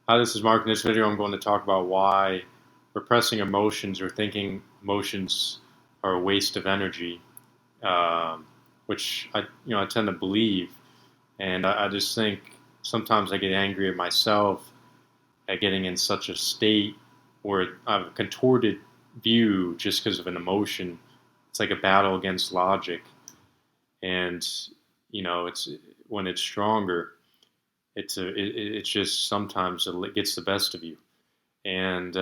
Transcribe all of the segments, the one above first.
Hi, this is Mark. In this video, I'm going to talk about why repressing emotions or thinking emotions are a waste of energy, um, which I tend to believe, and I just think sometimes I get angry at myself at getting in such a state where I have a contorted view just because of an emotion. It's like a battle against logic, and it's when it's stronger, it's just sometimes it gets the best of you. And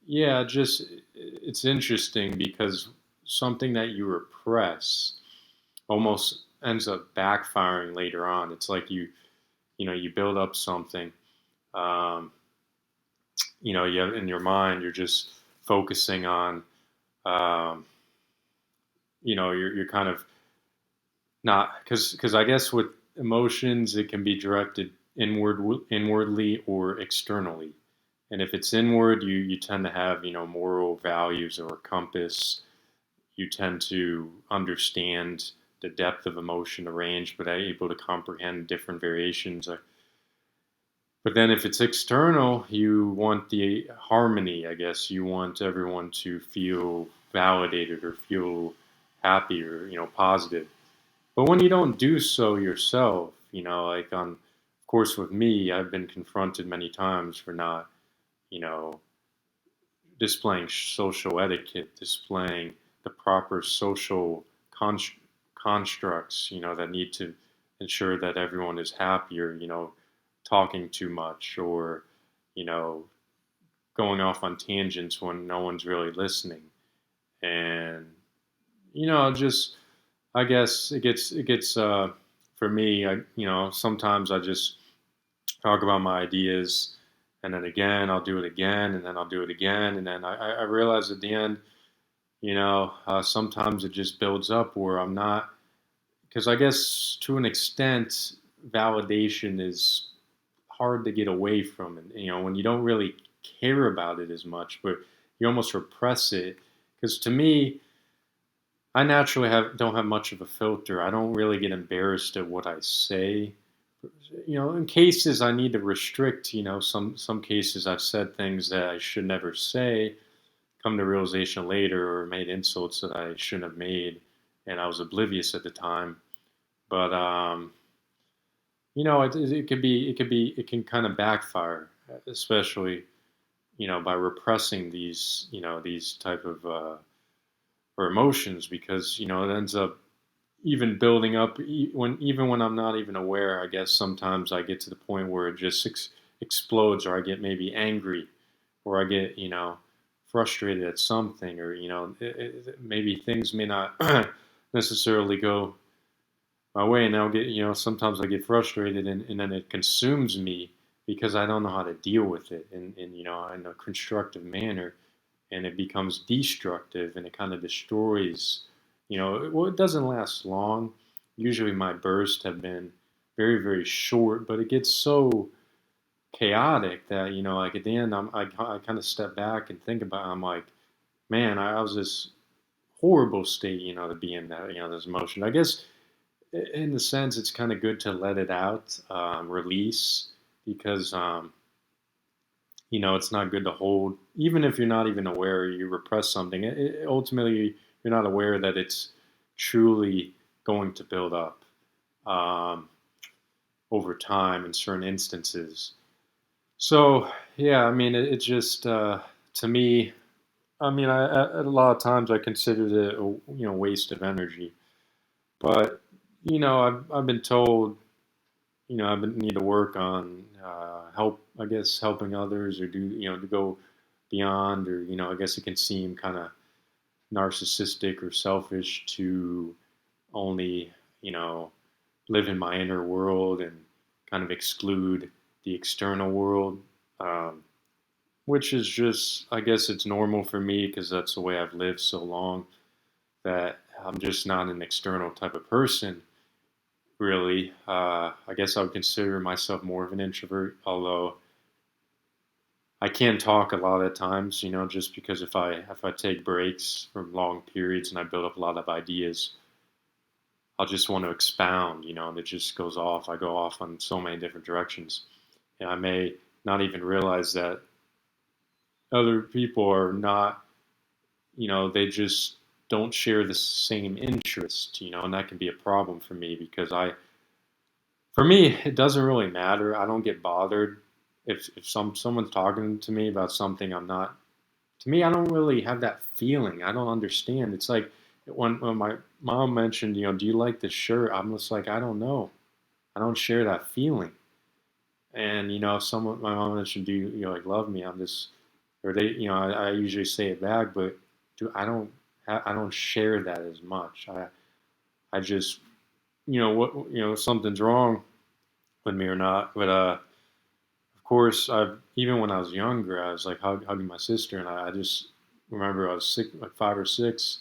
yeah, just it's interesting because something that you repress almost ends up backfiring later on. It's like you build up something, um, you have, in your mind, you're just focusing on, um, you're kind of not because I guess with emotions it can be directed inwardly or externally. And if it's inward, you tend to have moral values or a compass. You tend to understand the depth of emotion, the range, but are able to comprehend different variations. But then if it's external, you want the harmony, I guess. You want everyone to feel validated or feel happy or positive. But when you don't do so yourself, like of course, with me, I've been confronted many times for not, you know, displaying social etiquette, displaying the proper social constructs, that need to ensure that everyone is happy, or, talking too much, or, you know, going off on tangents when no one's really listening. And, just I guess it gets for me. Sometimes I just talk about my ideas, and then again I'll do it again, and then I'll do it again, and then I realize at the end, sometimes it just builds up where I'm not, because I guess to an extent, validation is hard to get away from, and when you don't really care about it as much, but you almost repress it. Because to me, I naturally don't have much of a filter. I don't really get embarrassed at what I say. In cases I need to restrict, some cases I've said things that I should never say, come to realization later, or made insults that I shouldn't have made, and I was oblivious at the time. But it can kind of backfire, especially by repressing these type of or emotions, because it ends up even building up even when I'm not even aware. I guess sometimes I get to the point where it just explodes, or I get maybe angry, or I get frustrated at something, or maybe things may not necessarily go my way, and I'll get sometimes I get frustrated, and then it consumes me because I don't know how to deal with it in a constructive manner, and it becomes destructive, and it kind of destroys. Well, it doesn't last long. Usually my bursts have been very, very short, but it gets so chaotic that like at the end, I kind of step back and think about it. I'm like, man, I was this horrible state, to be in that, this emotion. I guess in the sense it's kind of good to let it out, release, because it's not good to hold, even if you're not even aware you repress something. Ultimately, you're not aware that it's truly going to build up, um, over time in certain instances. So yeah, I mean, it just to me, I mean, a lot of times I considered it a waste of energy. But I've been told, need to work on I guess helping others, or do to go beyond, or I guess it can seem kind of narcissistic or selfish to only live in my inner world and kind of exclude the external world, um, which is just, I guess it's normal for me because that's the way I've lived so long, that I'm just not an external type of person, really. I guess I would consider myself more of an introvert, although I can talk a lot of times, just because if I take breaks from long periods and I build up a lot of ideas, I'll just want to expound, and it just goes off. I go off on so many different directions, and I may not even realize that other people are not, they just don't share the same interest, and that can be a problem for me because for me, it doesn't really matter. I don't get bothered if someone's talking to me about something I'm not. To me, I don't really have that feeling. I don't understand. It's like when my mom mentioned, do you like this shirt? I'm just like, I don't know. I don't share that feeling. And if someone, my mom mentioned, do you like love me? I'm just, or they, I usually say it back, but I don't share that as much. I just, something's wrong with me or not. But of course, even when I was younger, I was like hugging my sister, and I just remember I was sick, like 5 or 6.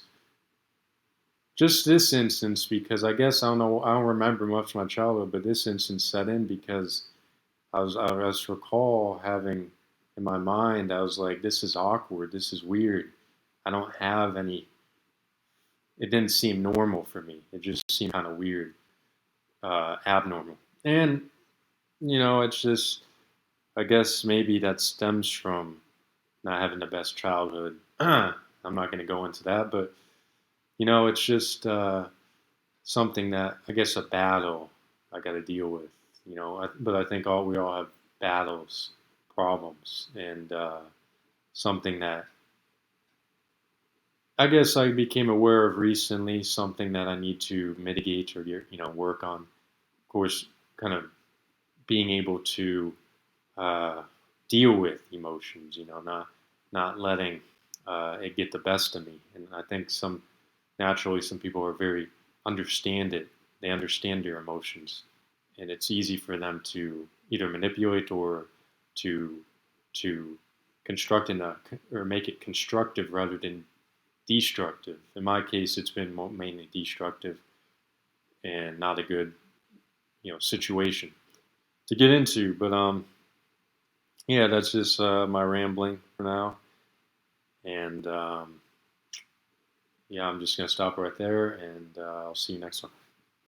Just this instance, because I guess I don't know, I don't remember much of my childhood, but this instance set in because I was recall having in my mind, I was like, this is awkward, this is weird. I don't have any. It didn't seem normal for me. It just seemed kind of weird, abnormal, and it's just. I guess maybe that stems from not having the best childhood. I'm not going to go into that, but it's just something that I guess a battle I got to deal with. But I think we all have battles, problems, and something that I guess I became aware of recently. Something that I need to mitigate or work on. Of course, kind of being able to uh, deal with emotions. Not letting it get the best of me. And I think some people are very understand it. They understand your emotions, and it's easy for them to either manipulate or to to construct or make it constructive rather than destructive. In my case, it's been mainly destructive and not a good situation to get into. But yeah, that's just my rambling for now, and yeah, I'm just gonna stop right there, and I'll see you next time.